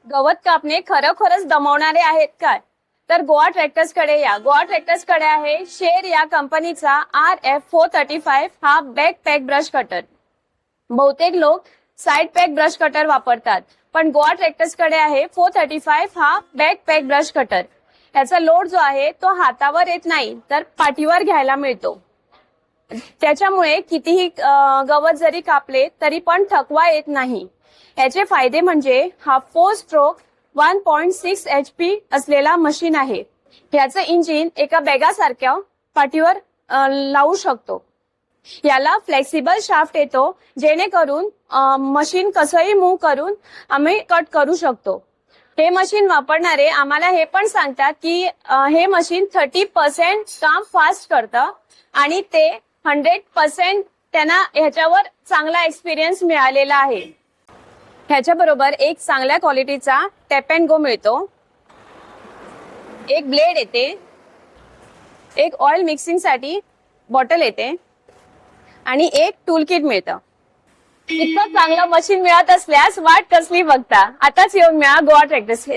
गवत कापणे खरोखरच दमवणारे आहेत काय? तर गोवा ट्रॅक्टर्स कडे या. गोवा ट्रॅक्टर्स कडे आहे शेर या कंपनीचा RF435 हा बॅक पॅक ब्रश कटर. बहुतेक लोक साइड पॅक ब्रश कटर वापरतात, पण गोवा ट्रॅक्टर्स कडे आहे 435 हा बॅक पॅक ब्रश कटर. याचा लोड जो आहे तो हातावर येत नाही तर पाठीवर घ्यायला मिळतो. त्याच्यामुळे कितीही गवत जरी कापले तरी पण थकवा येत नाही. याचे फायदे म्हणजे हा 4 स्ट्रोक 1.6 HP असलेला मशीन आहे. याचं इंजिन एका बॅगासारख्या पाठीवर लावू शकतो. याला फ्लेक्सिबल शाफ्ट येतो, जेणेकरून मशीन कसंही मूव्ह करून आम्ही कट करू शकतो. हे मशीन वापरणारे आम्हाला हे पण सांगतात की हे मशीन 30% काम फास्ट करतं आणि ते 100% त्यांना ह्याच्यावर चांगला एक्सपिरियन्स मिळालेला आहे. ह्याच्याबरोबर एक चांगल्या क्वालिटीचा टॅप अँड गो मिळतो, एक ब्लेड येते, एक ऑइल मिक्सिंग साठी बॉटल येते आणि एक टूल किट मिळतं. इतकं चांगलं मशीन मिळत असल्यास वाट कसली बघता, आताच येऊन मिळा गोवा ट्रॅक्टर्स.